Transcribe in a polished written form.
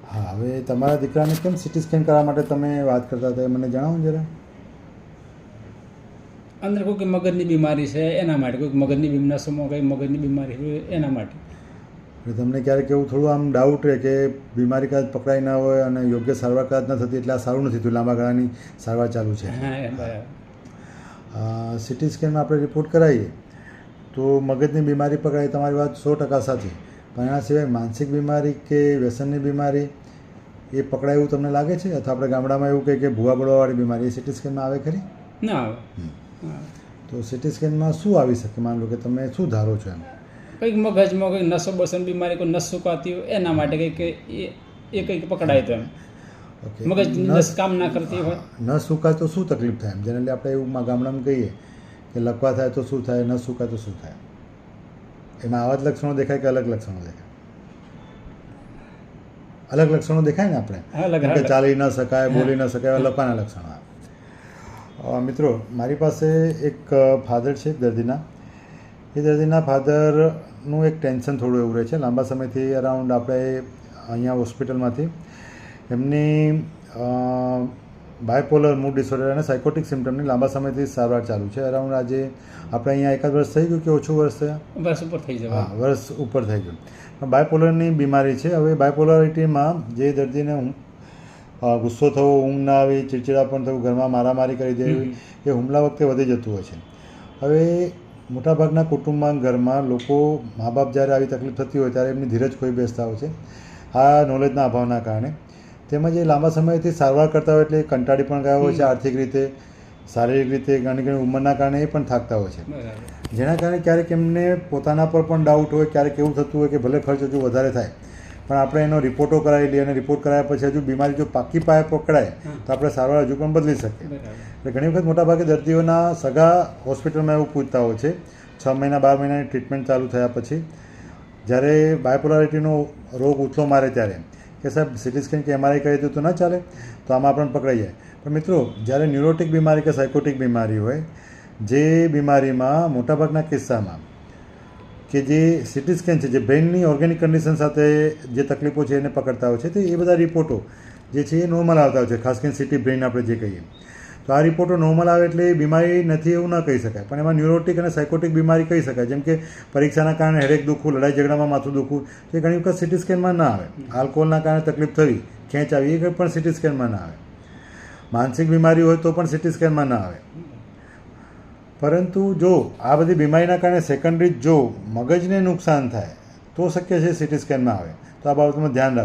હા, હવે તમારા દીકરાને કેમ સિટી સ્કેન કરવા માટે તમે વાત કરતા હતા એ મને જણાવો ને જરા. અંદર કોઈક મગજની બીમારી છે એના માટે, કોઈક મગજની નસોમાં કંઈ મગજની બીમારી હોય એના માટે. એટલે તમને ક્યારેક એવું થોડું આમ ડાઉટ રહે કે બીમારી કદાચ પકડાઈ ના હોય અને યોગ્ય સારવાર કદાચ ન થતી એટલે આ સારું નથી થતું, લાંબા ગાળાની સારવાર ચાલુ છે. હા એ બરાબર. સિટી સ્કેનમાં આપણે રિપોર્ટ કરાવીએ તો મગજની બીમારી પકડાય તમારી વાત 100% સાચી, પણ એના સિવાય માનસિક બીમારી કે વ્યસનની બીમારી એ પકડાય એવું તમને લાગે છે? અથવા આપણે ગામડામાં એવું કહે કે ભૂવા બળવાવાળી બીમારી એ સિટી સ્કેનમાં આવે ખરી? ના આવે. હા. તો સિટી સ્કેનમાં શું આવી શકે? માન લો કે તમે શું ધારો છો એમ? કંઈક મગજમાં કંઈક નસો બસોની બીમારી, કોઈ નસ સુકાતી હોય એના માટે કંઈક એ કંઈક પકડાય તો એમ ઓકે. મગજની નસ કામ ના કરતી હોય. ન સુકાય તો શું તકલીફ થાય એમ? જનરલી આપણે એવું ગામડામાં કહીએ કે લકવા થાય તો શું થાય, ન સુકાય તો શું થાય? એમાં આવા જ લક્ષણો દેખાય કે અલગ લક્ષણો દેખાય? અલગ લક્ષણો દેખાય ને આપણે અલગ કે ચાલી ન શકાય, બોલી ન શકાય, એવા લકવાના લક્ષણો આવે. મિત્રો, મારી પાસે એક ફાધર છે દર્દીના. એ દર્દીના ફાધરનું એક ટેન્શન થોડું એવું રહે છે લાંબા સમયથી. અરાઉન્ડ આપણે અહીંયા હોસ્પિટલમાંથી એમની બાયપોલર મૂડ ડિસઓર્ડર અને સાયકોટિક સિમ્ટમની લાંબા સમયથી સારવાર ચાલુ છે. અરાઉન્ડ આજે આપણે અહીંયા એકાદ વર્ષ થઈ ગયું કે ઓછું વર્ષ થયા? વર્ષ ઉપર થઈ જવાય. હા, વર્ષ ઉપર થઈ ગયું. બાયપોલરની બીમારી છે. હવે બાયપોલરિટીમાં જે દર્દીને ગુસ્સો થવો, ઊંઘ ના આવી, ચીડચીડાપણ થવું, ઘરમાં મારામારી કરી દેવી, એ હુમલા વખતે વધી જતું હોય છે. હવે મોટાભાગના કુટુંબમાં, ઘરમાં લોકો, મા બાપ જ્યારે આવી તકલીફ થતી હોય ત્યારે એમની ધીરજ ખોઈ બેસતા હોય છે આ નોલેજના અભાવના કારણે. તેમજ એ લાંબા સમયથી સારવાર કરતા હોય એટલે એ કંટાળી પણ ગયા હોય છે, આર્થિક રીતે, શારીરિક રીતે, ઘણી ઘણી ઉંમરના કારણે એ પણ થાકતા હોય છે. બરાબર. જેના કારણે ક્યારેક એમને પોતાના પર પણ ડાઉટ હોય, ક્યારેક એવું થતું હોય કે ભલે ખર્ચ હજુ વધારે થાય પણ આપણે એનો રિપોર્ટો કરાવી લઈએ અને રિપોર્ટ કરાવ્યા પછી હજુ બીમારી જો પાકી પાયે પકડાય તો આપણે સારવાર હજુ પણ બદલી શકીએ. એટલે ઘણી વખત મોટાભાગે દર્દીઓના સગા હોસ્પિટલમાં એવું પૂછતા હોય છે 6 મહિના 12 મહિનાની ટ્રીટમેન્ટ ચાલુ થયા પછી, જ્યારે બાયપોલારિટીનો રોગ ઉથલો મારે ત્યારે કે સાહેબ સિટી સ્કેન કે એમઆરઆઈ કરી દીધું તો ન ચાલે, તો આમાં આપણને પકડાઈ જાય. પણ મિત્રો, જ્યારે ન્યુરોટિક બીમારી કે સાયકોટિક બીમારી હોય, જે બીમારીમાં મોટાભાગના કિસ્સામાં કે જે સિટી સ્કેન છે, જે બ્રેઇનની ઓર્ગેનિક કન્ડિશન સાથે જે તકલીફો છે એને પકડતા હોય છે, તો એ બધા રિપોર્ટો જે છે એ નોર્મલ આવતા હોય છે, ખાસ કરીને સિટી બ્રેઇન આપણે જે કહીએ. તો આ રિપોર્ટો નોર્મલ આવે એટલે એ બીમારી નથી એવું ન કહી શકાય, પણ એમાં ન્યુરોટિક અને સાયકોટિક બીમારી કહી શકાય. જેમ કે પરીક્ષાના કારણે હેડેક દુખવું, લડાઈ ઝઘડામાં માથું દુખવું, તો એ ઘણી વખત સિટી સ્કેનમાં ના આવે. આલ્કોહોલના કારણે તકલીફ થવી, ખેંચ આવી, એ પણ સિટી સ્કેનમાં ના આવે. માનસિક બીમારી હોય તો પણ સિટી સ્કેનમાં ના આવે. પરંતુ જો આ બધી બીમારીના કારણે સેકન્ડરી જો મગજને નુકસાન થાય તો શક્ય છે સિટી સ્કેનમાં આવે. તો આ બાબતમાં ધ્યાન રાખો.